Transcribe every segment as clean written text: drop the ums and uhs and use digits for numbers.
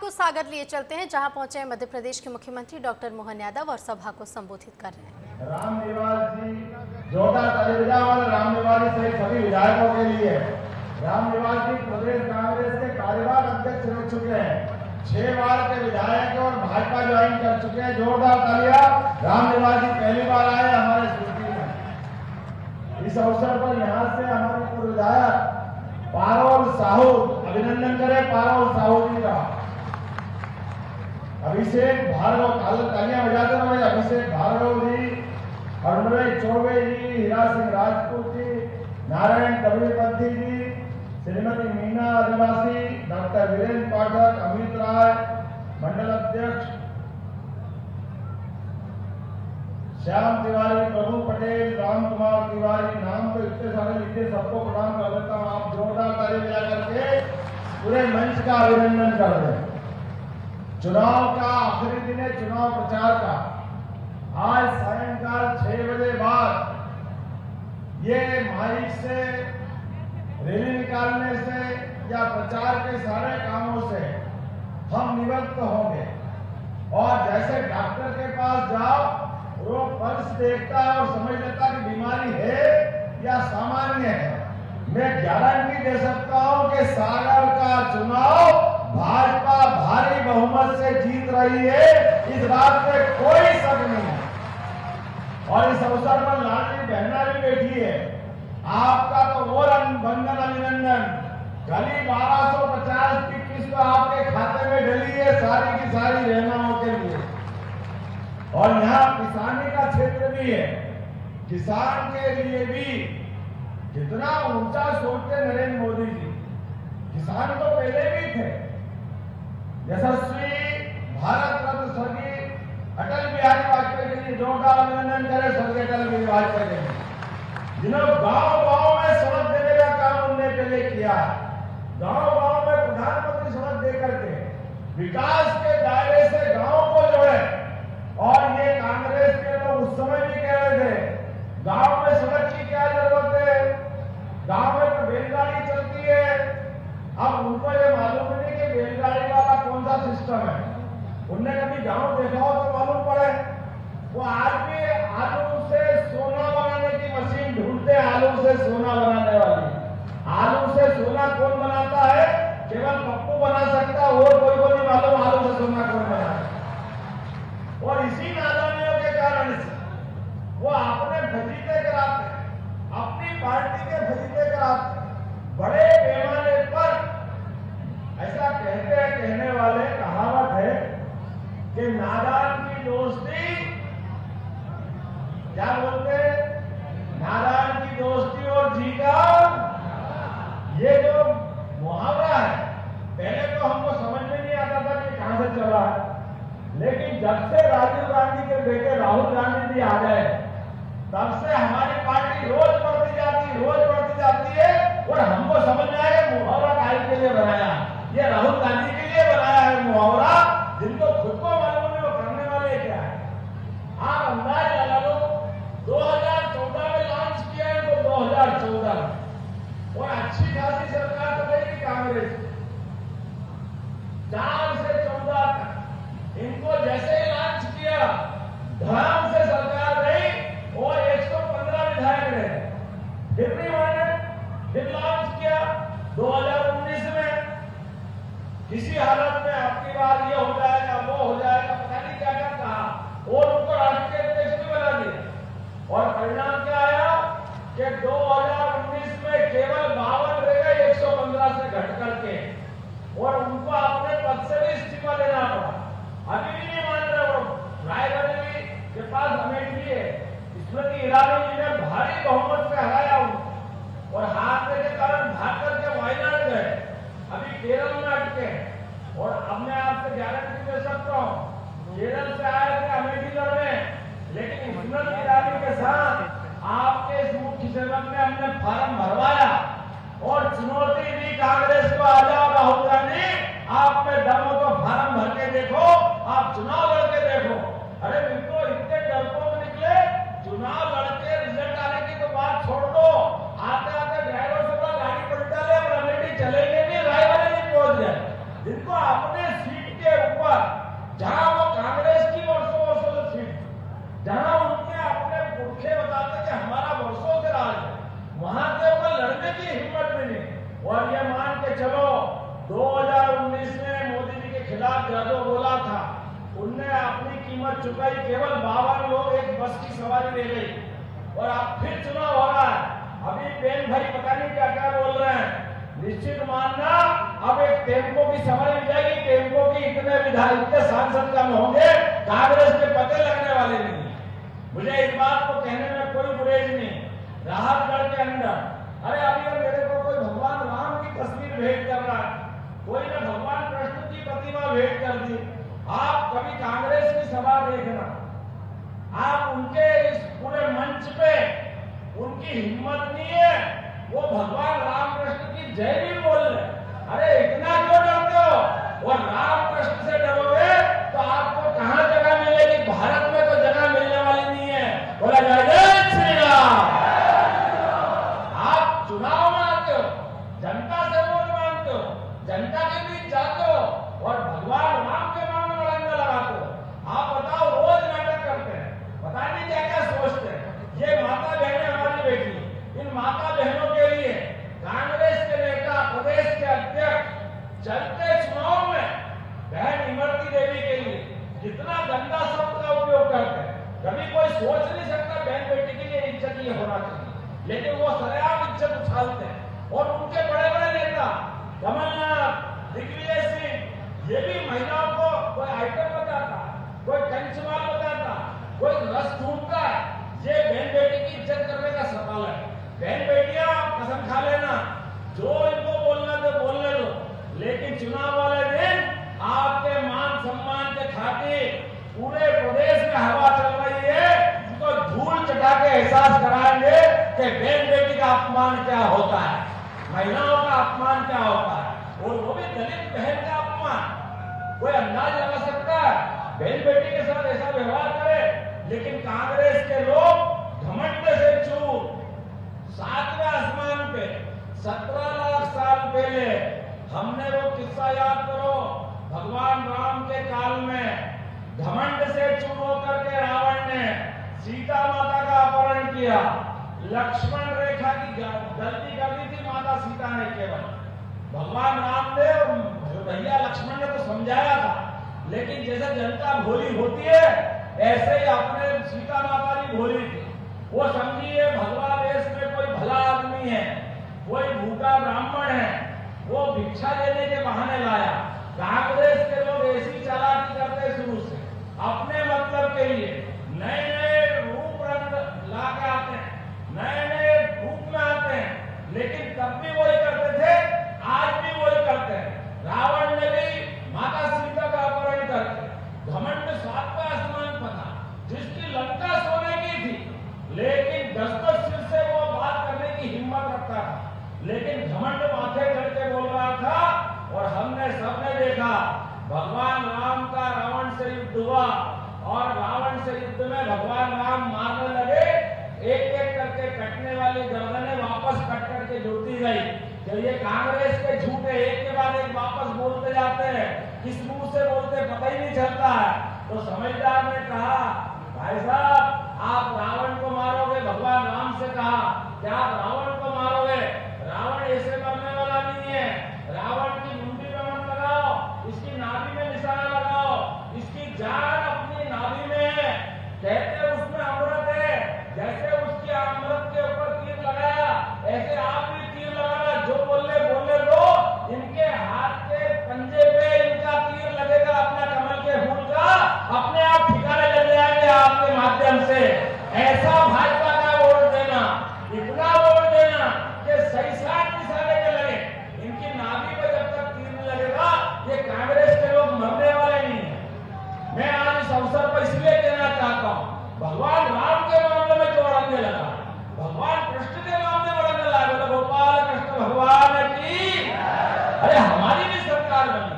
आपको सागर लिए चलते हैं, जहां पहुंचे मध्य प्रदेश के मुख्यमंत्री डॉक्टर मोहन यादव और सभा को संबोधित कर रहे हैं। रामनिवास जी जोरदार ताली बजाओ और रामनिवास जी सहित सभी विधायकों के लिए। रामनिवास जी प्रदेश कांग्रेस के कार्यवाहक अध्यक्ष रह चुके हैं, 6 बार के विधायक और भाजपा ज्वाइन कर चुके हैं। जोरदार तालियां। रामनिवास जी पहली बार आए हमारे सृष्टि में। इस अवसर पर यहाँ से हमारे पूर्व विधायक पारोल साहू, अभिनंदन करें पारोल साहू जी का। अभिषेक भार्गव, तालियां बजाते रहे। अभिषेक भार्गव जी, अरुणभाई चौबे जी, हीरा सिंह राजपूत जी, नारायण कबीरपंथी जी, श्रीमती मीना आदिवासी, डॉक्टर वीरेंद्र पाठक, अमित राय, मंडल अध्यक्ष श्याम तिवारी, प्रभु पटेल, राम कुमार तिवारी, नाम तो इतने सारे लिखे, सबको प्रणाम कर देता हूँ। आप जोरदार ताली बजा करके पूरे मंच का अभिनंदन कर दें। चुनाव का आखिरी दिन है, चुनाव प्रचार का। आज सायंकाल 6 बजे बाद ये माइक से, रैली निकालने से या प्रचार के सारे कामों से हम निवृत्त होंगे। और जैसे डॉक्टर के पास जाओ, वो पल्स देखता है और समझ लेता कि बीमारी है या सामान्य है। मैं गारंटी दे सकता हूं कि सागर का चुनाव भाजपा भारी बहुमत से जीत रही है, इस बात में कोई शक नहीं है। और इस अवसर पर लाडली बहना भी बैठी है, आपका तो और बंधन अभिनंदन। कल 1250 की किस्त आपके खाते में डली है, सारी की सारी बहनाओं के लिए। और यहाँ किसानी का क्षेत्र भी है, किसान के लिए भी कितना ऊंचा सोचते नरेंद्र मोदी जी। किसान तो पहले भी थे। यशस्वी भारत रत्न स्वर्गीय अटल बिहारी वाजपेयी के लिए जोरदार अभिनंदन करें। स्वर्गीय अटल बिहारी वाजपेयी के लिए, जिन्होंने गांव-गांव में सड़क देने का काम उन्होंने पहले किया। गांव-गांव में प्रधानमंत्री सड़क दे करके विकास के दायरे से गांव को जोड़े। और ये कांग्रेस के लोग उस समय भी कह रहे थे, गांव में सड़क की क्या जरूरत है, गांव में तो बैलगाड़ी चलती है। अब उनको ये मालूम नहीं कि बैलगाड़ी वाला कौन सा सिस्टम है। उनने कभी गांव देखा हो तो मालूम पड़े। वो आज भी आलू से सोना बनाने की मशीन ढूंढते, आलू से सोना बनाने वाली। आलू से सोना कौन बनाता है? केवल पप्पू बना सकता है, और कोई को नहीं मालूम आलू से सोना कौन बनाता है। और इसी नादानियों के कारण से वो अपने फजीते कराते, अपनी पार्टी के फजीते कराते, बड़े पैमाने पर। ऐसा कहते हैं, कहने वाले कहावत है कि नादान की दोस्ती, क्या बोलते हैं, नादान की दोस्ती और जी का, ये जो मुहावरा है, पहले तो हमको समझ में नहीं आता था कि कहां से चला है। लेकिन जब से राजीव गांधी के बेटे राहुल गांधी जी आ गए, तब से हमारी पार्टी रोज बढ़ती जाती है। और हमको समझ में आया मुहावरा काहे के लिए बनाया। ये राहुल गांधी के लिए बनाया है मुहावरा, जिनको खुद को मालूम है वो करने वाले क्या है। आप अंदाज लगा लो, 2014 में लॉन्च किया है तो 2014 में, और अच्छी खासी सरकार चलेगी कांग्रेस 4 से 14 तक। इनको जैसे ही लॉन्च किया, धर्म से सरकार रही और 115 विधायक रहे। फिर भी उन्होंने फिर लॉन्च किया 2019 में। किसी हालत में आपकी बार ये हो जाएगा, वो हो जाएगा, पता नहीं क्या क्या कहा, और उनको राष्ट्रीय अध्यक्ष भी बना दिया। और परिणाम क्या आया कि 2019 में केवल 52 रह गए 115 से घट करके, और उनको अपने पद से भी इस्तीफा देना पड़ा। अभी भी नहीं मान रहे वो। रायबरेली के पास अमेठी है, स्मृति ईरानी जी ने भारी बहुमत से हराया उनको, और हारने के कारण भाग करके वायनाड गए, अभी केरल में अटके। और अब मैं आपसे गारंटी दे सकता हूँ, केरल से आए थे अमेठी लड़ने, लेकिन स्मृति ईरानी के साथ आपके इस मुख्य सेवक ने हमने फार्म भरवाया और चुनौती दी कांग्रेस को, आ जाओ राहुल गांधी, आप में दम हो तो फार्म भर के देखो, आप चुनाव लड़के देखो। अरे इनको इतने डरपोक निकले, चुनाव लड़के रिजल्ट आने की तो बात छोड़ दो, आते आते ड्राइवर से बोला गाड़ी पलटा ले, और अमेठी चलेंगे नहीं, रायबरेली पहुंच जाए। जिनको अपने सीट के जो बोला था उनने अपनी कीमत चुकाई। केवल 52 लोग एक बस की सवारी ले गई और अब फिर चुनाव हो रहा है। अभी बेन भाई पता नहीं क्या क्या बोल रहे हैं। निश्चित मानना अब एक टेम्पो की सवारी मिल जाएगी। टेम्पो की इतने विधायक इतने सांसद कम होंगे, कांग्रेस के पते लगने वाले नहीं। मुझे इस बात को कहने में कोई गुरेज नहीं। राहतगढ़ के अंदर अरे अभी मेरे को कोई भगवान राम की तस्वीर भेंट कर रहा है, कोई ने भगवान कृष्ण की प्रतिमा भेंट कर दी। आप कभी कांग्रेस की सभा देखना, आप उनके इस पूरे मंच पे उनकी हिम्मत नहीं है वो भगवान रामकृष्ण की जय भी बोल रहे। अरे इतना क्यों डरते हो? और रामकृष्ण से डरोगे तो आपको कहां जगह मिलेगी? भारत में तो जगह मिलने वाली नहीं है। बोला जय जय श्री राम। आप चुनाव में आते हो, जनता से वोट मांगते हो, जनता के बीच जाते हो और भगवान राम के नाम में लड़ंगा लगाते हो। आप बताओ, रोज नाटक करते हैं, पता नहीं क्या क्या सोचते हैं। ये माता बहनें हमारी बेटी, इन माता बहनों के लिए कांग्रेस के नेता, प्रदेश के अध्यक्ष चलते चुनाव में बहन इमरती देवी के लिए कितना गंदा शब्द का उपयोग करते हैं। कभी कोई सोच नहीं सकता बहन बेटी के लिए इज्जत ये होना चाहिए, लेकिन वो सरेआम इज्जत उछालते हैं। और उनके बड़े बड़े नेता कमलनाथ, दिग्विजय सिंह, ये भी महिलाओं को कोई आइटम बताता, कोई कंचमाल बताता, कोई रस ढूंढता है। ये बहन बेटी की इज्जत करने का सवाल है। बहन बेटियां कसम खा लेना, जो इनको बोलना तो बोलने दो, लेकिन चुनाव वाले दिन आपके मान सम्मान के खातिर पूरे प्रदेश में हवा चल रही है, उनको धूल चटा के एहसास कराएंगे कि बहन बेटी का अपमान क्या होता है, महिलाओं का अपमान क्या होता है, और वो भी दलित बहन का अपमान। कोई अंदाज लगा सकता है बहन बेटी के साथ ऐसा व्यवहार करे? लेकिन कांग्रेस के लोग घमंड से चूर, 7वें आसमान पे 17 लाख साल पहले हमने वो किस्सा याद करो, भगवान राम के काल में घमंड से चूर होकर के रावण ने सीता माता का अपहरण किया। लक्ष्मण रेखा की गलती कर दी थी माता सीता ने। केवल भगवान राम ने और भैया लक्ष्मण ने तो समझाया था, लेकिन जैसे जनता भोली होती है ऐसे ही अपने सीता माता भी भोली थी। वो समझिए भगवा देश में कोई भला आदमी है, कोई भूखा ब्राह्मण है, वो भिक्षा देने के बहाने लाया। कांग्रेस के लोग ऐसी चालाकी करते शुरू से अपने मतलब के लिए नए नए रूप रंग ला के आते हैं, नए नए रूप में आते हैं, लेकिन तब भी वही करते थे, आज भी वही करते हैं। रावण ने भी माता सीता का अपहरण करके घमंड 7वें आसमान पर था, जिसकी लंका सोने की थी, लेकिन 10 सिर से वो बात करने की हिम्मत रखता था, लेकिन घमंड माथे चढ़ के बोल रहा था। और हमने सबने देखा भगवान राम का रावण से युद्ध हुआ और रावण से युद्ध में भगवान राम मारने लगे, एक एक करके कटने वाली गर्दनें वापस कट करके जुड़ती गई। तो ये कांग्रेस के झूठे एक के बाद एक वापस बोलते जाते हैं, किस मुंह से बोलते पता ही नहीं चलता है। तो समझदार ने कहा, भाई साहब आप रावण को मारोगे? भगवान राम से कहा क्या आप रावण को मारोगे? रावण ऐसे मरने वाला नहीं है। रावण की मुंडी में मत लगाओ, इसकी नाभि में निशाना लगाओ, इसकी जान अपनी नाभि में है। कहते उसमें अमृत है, जैसे उसकी अमृत के ऊपर तीर लगाया ऐसे आप भी तीर लगाना। जो बोले बोले दो, इनके हाथ के पंजे पे इनका तीर लगेगा अपना कमल के फूल का, अपने आप ठिकाने लग जाएंगे आपके माध्यम से। ऐसा भाजपा का वोट देना, इतना वोट देना कि सही साथ निशाने के लगे। इनकी नाभि पे जब तक तीर नहीं लगेगा ये कांग्रेस के लोग मरने वाले नहीं है। मैं आज इस अवसर पर इसलिए कहना चाहता हूँ, भगवान राम के मामले में जो अड़ंगे लगा, भगवान कृष्ण के मामले में अड़ंगे लगा, तो गोपाल कृष्ण भगवान की। अरे हमारी भी सरकार बनी,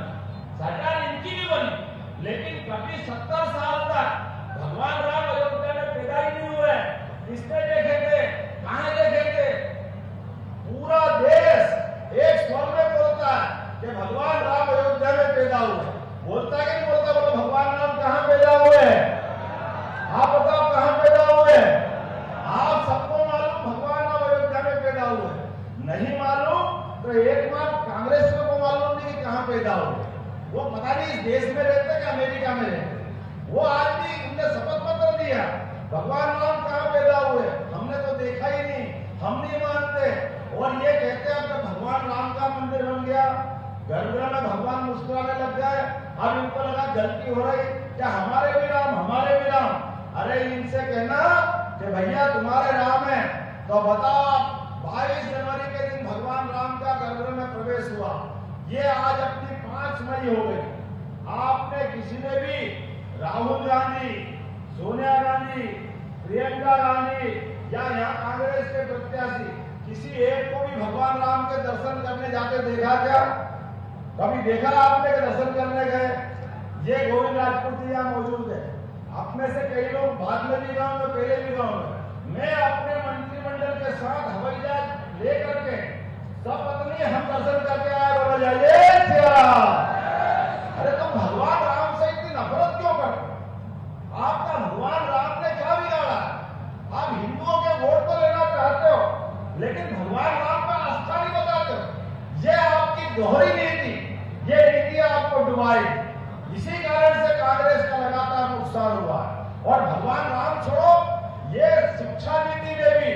सरकार इनकी भी बनी, लेकिन कभी 70 साल तक भगवान राम अयोध्या में पैदा ही नहीं हुए। किसने देखे थे? कहां देखे थे? पूरा देश एक स्वर में बोलता है कि भगवान राम अयोध्या में पैदा हुए। बोलता कि नहीं बोलता? बोलो भगवान राम कहां पैदा हुए? आप बताओ कहां पैदा हुए? आप सबको मालूम भगवान राम अयोध्या में पैदा हुए। नहीं मालूम तो एक बार कांग्रेस को मालूम नहीं कि कहां पैदा हुए। वो पता नहीं इस देश में रहते कि अमेरिका में रहते, वो आज भी उनने शपथ पत्र दिया। भगवान राम कहाँ पैदा हुए हमने तो देखा ही नहीं, हम नहीं मानते। और ये कहते हैं कि भगवान राम का मंदिर बन गया, घर में भगवान मुस्कुराने लग जाए। अब इनको लगा गलती हो रही, क्या हमारे भी राम, हमारे भी राम। अरे इनसे कहना कि भैया तुम्हारे राम है तो बताओ 22 जनवरी के दिन भगवान राम का गर्भ में प्रवेश हुआ, ये आज अपनी 5 मई हो गई। आपने किसी ने भी राहुल गांधी, सोनिया गांधी, प्रियंका गांधी या यहाँ कांग्रेस के प्रत्याशी किसी एक को भी भगवान राम के दर्शन करने जाके देखा क्या? कभी देखा आपने के दर्शन करने गए? ये गोविंद राजपूत जी यहाँ मौजूद है, आप में से कई लोग बाद में भी गाँव में, पहले भी गाँव में। मैं अपने मंत्रिमंडल के साथ हवाई जहाज लेकर के सब पत्नी हम दर्शन करके आए। बोला जाइए अरे तुम भगवान राम से इतनी नफरत क्यों करते? आपका भगवान राम ने क्या बिगाड़ा? आप हिंदुओं के वोट तो लेना चाहते हो, लेकिन भगवान राम पर आस्था नहीं बताते हो। ये आपकी दोहरी नीति, ये नीति आपको डुबाई। इसी कारण से कांग्रेस का लगातार नुकसान हुआ। और भगवान राम छोड़ो, ये शिक्षा नीति में भी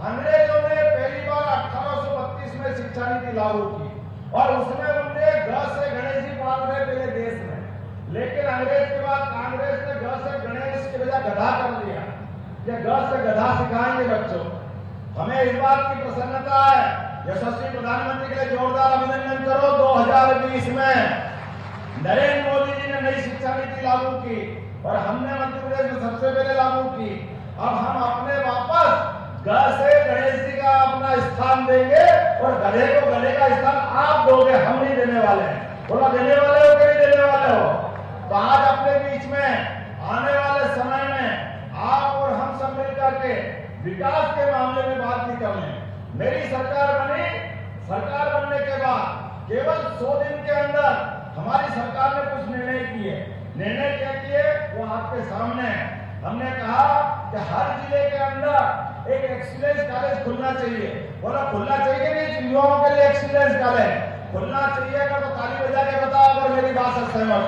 अंग्रेजों ने पहली बार 1832 में शिक्षा नीति लागू की और उसमें उन्होंने ग से गणेश जी पढ़ा रहे पहले देश में, लेकिन अंग्रेज के बाद कांग्रेस ने ग से गणेश के बजाय गधा कर दिया। ये ग से गधा सिखाएंगे बच्चों। हमें इस बात की प्रसन्नता है, यशस्वी प्रधानमंत्री के लिए जोरदार अभिनंदन करो। 2020 में नरेंद्र मोदी जी ने नई शिक्षा नीति लागू की और हमने मध्य प्रदेश में सबसे पहले लागू की। अब हम अपने वापस ग से गणेश जी का अपना स्थान देंगे और गधे को गधे का स्थान आप दोगे, हम नहीं देने वाले हैं। बोला देने वाले हो कि नहीं देने वाले हो? तो आज अपने बीच में आने वाले समय में आप और हम सब मिलकर के विकास के मामले में बात भी कर लें। मेरी सरकार बनी, सरकार बनने के बाद केवल 100 दिन के अंदर हमारी सरकार ने कुछ निर्णय किए। निर्णय क्या किए वो आपके सामने है। हमने कहा कि हर जिले के अंदर एक एक्सीलेंस कॉलेज खुलना चाहिए। बोला खुलना चाहिए नहीं, युवाओं के लिए एक्सीलेंस कॉलेज खुलना चाहिए। अगर तो ताली बजा के बताओ अगर मेरी बात से सहमत।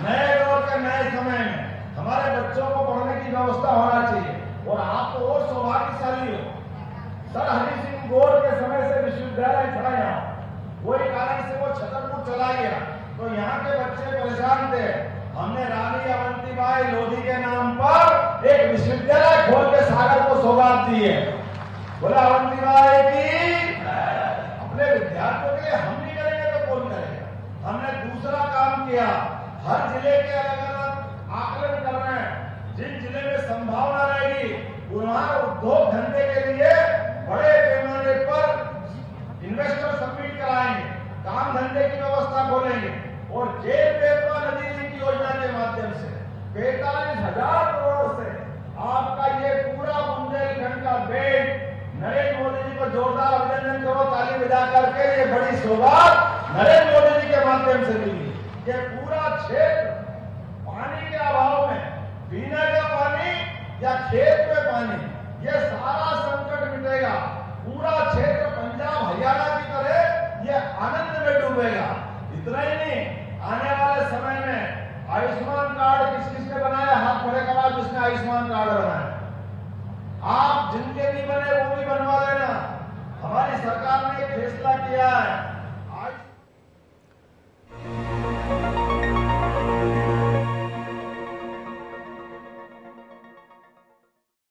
नए दौर के नए समय में हमारे बच्चों को पढ़ने की व्यवस्था होना चाहिए। और आप तो और सौभाग्यशाली हो, सर हरि सिंह गौर के समय से विश्वविद्यालय खड़ा यहाँ, वही कारण से वो छतरपुर चला गया तो यहाँ के बच्चे परेशान थे। हमने रानी अवंतीबाई लोधी के नाम पर एक विश्वविद्यालय खोल के सागर को सौगात दी है। बोला अवंतीबाई की अपने विद्यार्थियों के लिए हम नहीं करेंगे तो कौन करेगा? हमने दूसरा काम किया, हर जिले के अलग अलग आकलन कर रहे हैं। जिन जिले में संभावना रहेगी वहां उद्योग धंधे के लिए बड़े पैमाने पर इन्वेस्टर सबमिट कराएंगे, काम धंधे की व्यवस्था खोलेंगे और जेल पेपर नदी लिंक योजना के माध्यम से 45,000 करोड़ से आपका ये पूरा बुंदेलखंड का बेल्ट। नरेंद्र मोदी जी को जोरदार अभिनंदन करो, ताली बजा करके। ये बड़ी सौगात नरेंद्र मोदी जी के माध्यम से मिली। ये पूरा क्षेत्र पानी के अभाव में, पीने का पानी या खेत में पानी, ये सारा संकट मिटेगा। पूरा क्षेत्र पंजाब हरियाणा की तरह ये आनंद में डूबेगा। इतना ही नहीं, आने वाले समय में आयुष्मान कार्ड किस किस ने बनाया? हाथ खड़े करा जिसने आयुष्मान कार्ड बनाया। आप जिनके भी बने वो भी बनवा लेना। हमारी सरकार ने एक फैसला किया है